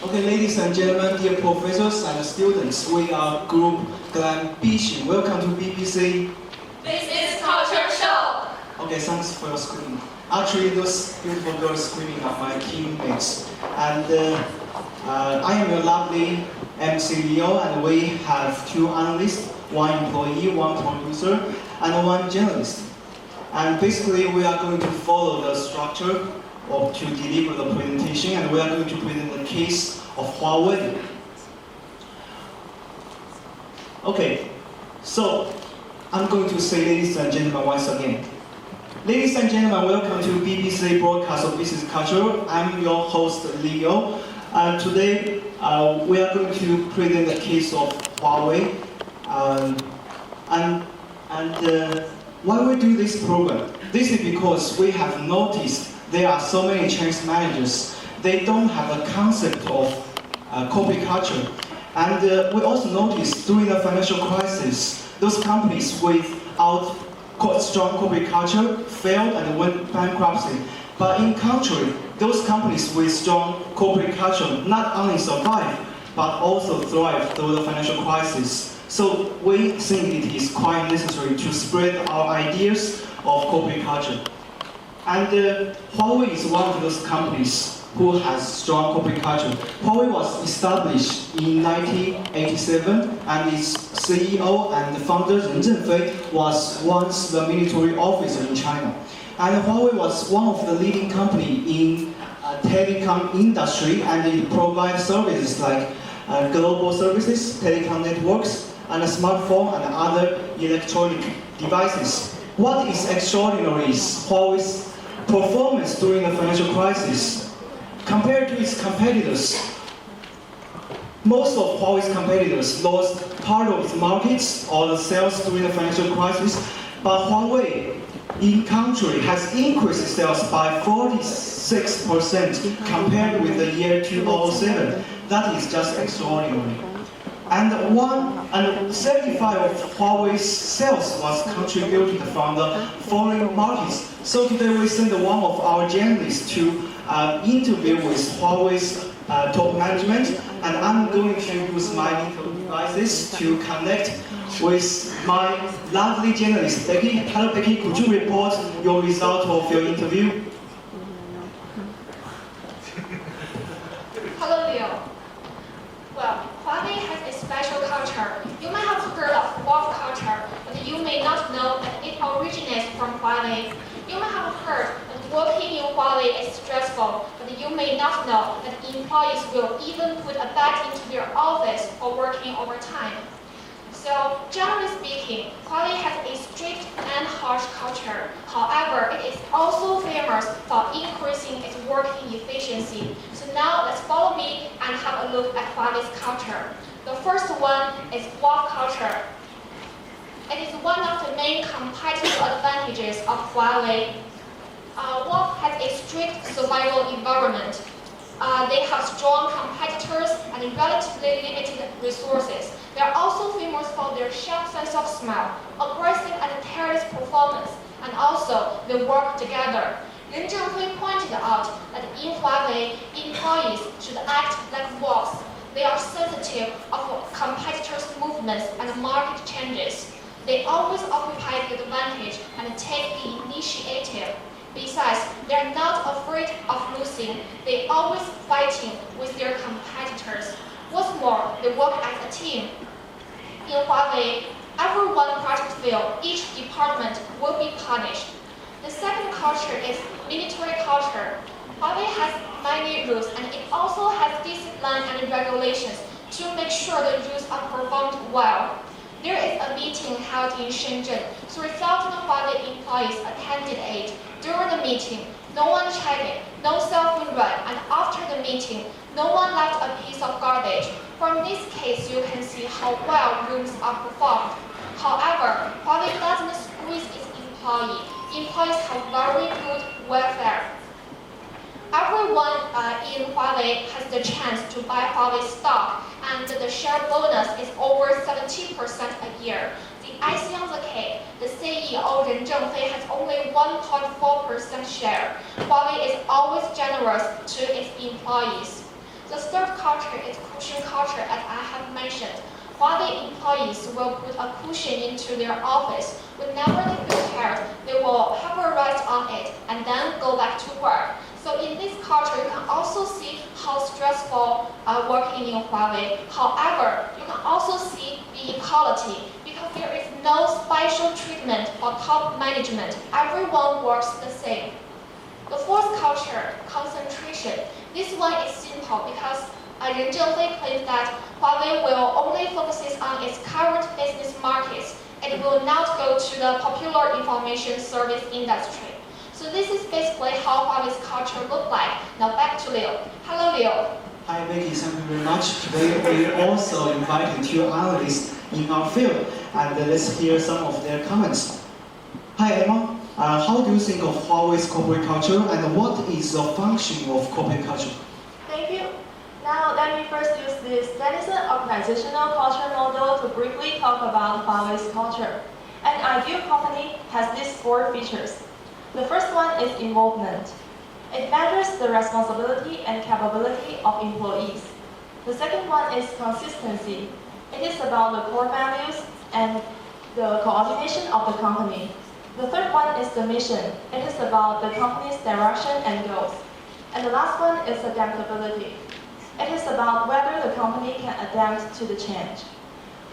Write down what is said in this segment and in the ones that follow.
Okay, ladies and gentlemen, dear professors and students, we are group Glambition. Welcome to BBC. This is Culture Show. Okay, thanks for your screaming. Actually, those beautiful girls screaming are my teammates. And I am your lovely MC Leo, and we have two analysts, one employee, one producer, and one journalist. And basically, we are going to follow the structure to deliver the presentation, and we are going to present the case of Huawei. Okay, so I'm going to say ladies and gentlemen once again. Ladies and gentlemen, welcome to BBC broadcast of Business Culture. I'm your host, Leo. And today, we are going to present the case of Huawei. Why we do this program? This is because we have noticed there are so many Chinese managers. They don't have a concept of corporate culture. And we also noticed during the financial crisis, those companies without strong corporate culture failed and went bankruptcy. But in contrary, those companies with strong corporate culture not only survive, but also thrive through the financial crisis. So we think it is quite necessary to spread our ideas of corporate culture. And Huawei is one of those companies who has strong corporate culture. Huawei was established in 1987, and its CEO and founder Ren Zhengfei was once the military officer in China. And Huawei was one of the leading company in telecom industry, and it provides services like global services, telecom networks, and a smartphone and other electronic devices. What is extraordinary is Huawei's performance during the financial crisis. Compared to its competitors, most of Huawei's competitors lost part of its markets or the sales during the financial crisis, but Huawei, in country, has increased its sales by 46% compared with the year 2007. That is just extraordinary. And 75% of Huawei's sales was contributed from the foreign markets. So today we send one of our journalists to interview with Huawei's top management, and I'm going to use my little devices to connect with my lovely journalist, Becky. Hello, Becky. Could you report your result of your interview? Hello, Leo. Well, Huawei has a special culture. You might have heard of wolf culture, but you may not know that it originates from Huawei. You might have heard that working in Huawei is stressful, but you may not know that employees will even put a bet into their office for working overtime. So, generally speaking, Huawei has a strict and harsh culture. However, it is also famous for increasing its working efficiency. So now let's follow me and have a look at Huawei's culture. The first one is wolf culture. It is one of the main competitive advantages of Huawei. Wolf has a strict survival environment. They have strong competitors and relatively limited resources. They are also famous for their sharp sense of smell, aggressive and tireless performance, and also they work together. Ren Zhengfei pointed out that in Huawei, employees should act like wolves. They are sensitive of competitors' movements and market changes. They always occupy the advantage and take the initiative. Besides, they are not afraid of losing. They always fighting with their competitors. What's more, they work as a team. In Huawei, every one project fail, each department will be punished. The second culture is military culture. Huawei has many rules, and it also has discipline and regulations to make sure the rules are performed well. There is a meeting held in Shenzhen. 3,000 Huawei employees attended it. During the meeting, no one chatted, no cell phone rang, and after the meeting, no one left a piece of garbage. From this case, you can see how well rules are performed. However, Huawei doesn't squeeze its employees. Employees have very good welfare. Everyone in Huawei has the chance to buy Huawei stock, and the share bonus is over 70% a year. The icing on the cake, the CEO Ren Zhengfei has only 1.4% share. Huawei is always generous to its employees. The third culture is cushion culture, as I have mentioned. Huawei employees will put a cushion into their office. Whenever they feel tired, they will have a rest on it and then go back to work. So in this culture, you can also see how stressful working in Huawei. However, you can also see the equality because there is no special treatment for top management. Everyone works the same. The fourth culture, concentration. This one is simple because Ren Zhengfei claims that Huawei will only focus on its current business markets. It will not go to the popular information service industry. So this is basically how Huawei's culture look like. Now back to Liu. Hello, Liu. Hi, Becky. Thank you very much. Today we also invited two analysts in our field, and let's hear some of their comments. Hi, Emma. How do you think of Huawei's corporate culture, and what is the function of corporate culture? Thank you. Now let me first use this Denison organizational culture model to briefly talk about Huawei's culture. An ideal company has these four features. The first one is involvement. It measures the responsibility and capability of employees. The second one is consistency. It is about the core values and the coordination of the company. The third one is the mission. It is about the company's direction and goals. And the last one is adaptability. It is about whether the company can adapt to the change.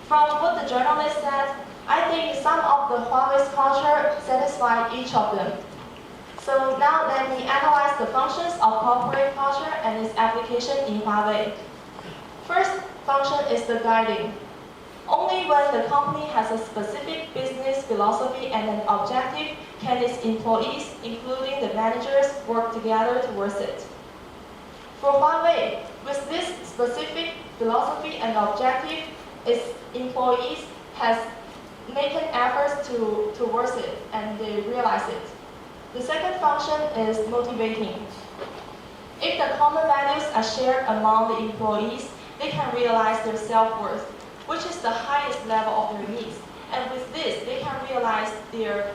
From what the journalist said, I think some of the Huawei's culture satisfy each of them. So now let me analyze the functions of corporate culture and its application in Huawei. First function is the guiding. Only when the company has a specific business philosophy and an objective can its employees, including the managers, work together towards it. For Huawei, with this specific philosophy and objective, its employees has made efforts towards it and they realize it. The second function is motivating. If the common values are shared among the employees, they can realize their self-worth, which is the highest level of their needs. And with this, they can realize their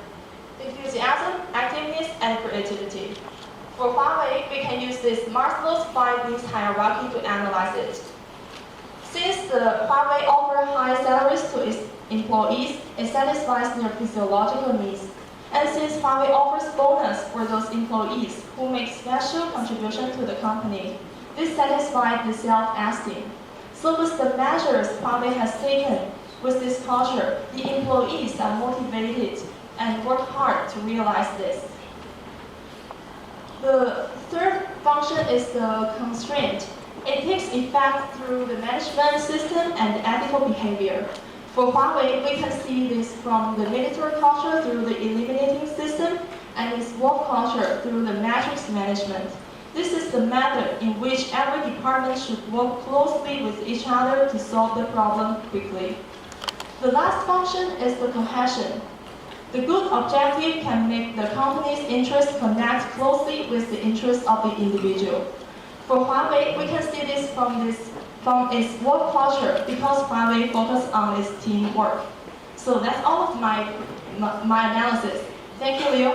enthusiasm, activeness, and creativity. For Huawei, we can use this Maslow's 5 needs hierarchy to analyze it. Since the Huawei offers high salaries to its employees, it satisfies their physiological needs. And since Huawei offers bonus for those employees who make special contribution to the company, this satisfies the self-esteem. So with the measures Huawei has taken with this culture, the employees are motivated and work hard to realize this. The third function is the constraint. It takes effect through the management system and ethical behavior. For Huawei, we can see this from the military culture through the eliminating system and its work culture through the matrix management. This is the method in which every department should work closely with each other to solve the problem quickly. The last function is the cohesion. The good objective can make the company's interests connect closely with the interests of the individual. For Huawei, we can see this from its work culture because Huawei focuses on its teamwork. So that's all of my analysis. Thank you, Liu.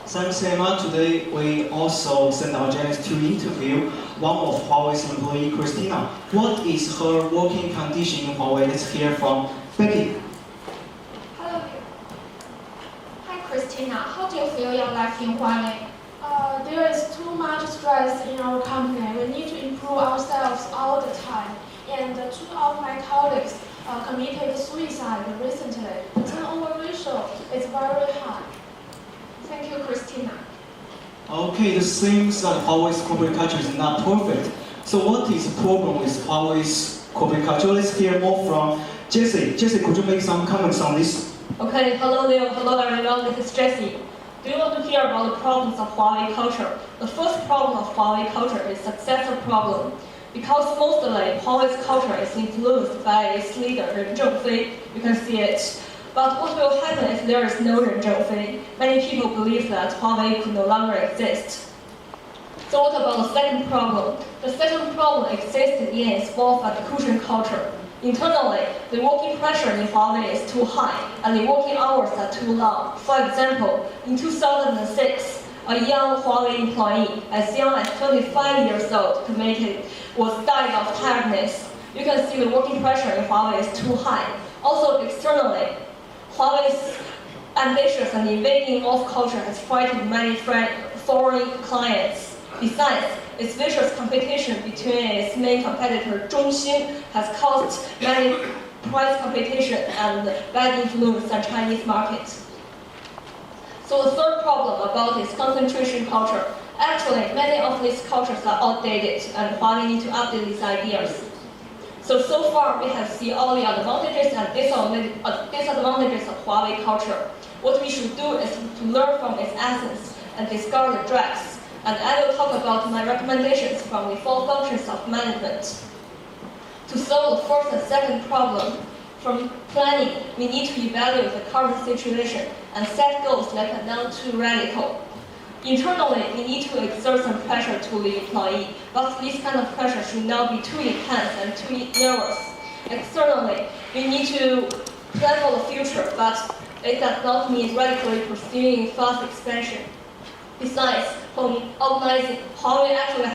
Thanks, Emma. Today we also sent our journalists to interview one of Huawei's employee, Christina. What is her working condition in Huawei? Let's hear from Becky. Hello, Liu. Hi, Christina. How do you feel your life in Huawei? There is too much stress in our company. We need to improve ourselves all the time. And two of my colleagues committed suicide recently. The turnover ratio is very high. Thank you, Christina. Okay, it seems that Huawei's corporate culture is not perfect. So what is the problem with Huawei's corporate culture? Let's hear more from Jessie. Jessie, could you make some comments on this? Okay, hello Leo, hello everyone, this is Jessie. Do you want to hear about the problems of Huawei culture? The first problem of Huawei culture is successor problem. Because mostly Huawei's culture is influenced by its leader, Ren Zhengfei. You can see it. But what will happen if there is no Ren Zhengfei? Many people believe that Huawei could no longer exist. So what about the second problem? The second problem exists in its both at the cushion culture. Internally, the working pressure in Huawei is too high, and the working hours are too long. For example, in 2006, a young Huawei employee, as young as 25 years old, was dying of tiredness. You can see the working pressure in Huawei is too high. Also, externally, Huawei's ambitious and invading off culture has frightened many foreign clients. Besides, its vicious competition between its main competitor Zhongxin has caused many price competition and bad influence on Chinese market. So the third problem about its concentration culture. Actually, many of these cultures are outdated and Huawei need to update these ideas. So far we have seen all the advantages and disadvantages of Huawei culture. What we should do is to learn from its essence and discard the drugs. And I will talk about my recommendations from the 4 functions of management. To solve the first and second problem, from planning, we need to evaluate the current situation and set goals that are not too radical. Internally, we need to exert some pressure to the employee, but this kind of pressure should not be too intense and too nervous. Externally, we need to plan for the future, but it does not mean radically pursuing fast expansion. Besides, from organizing, Huawei actually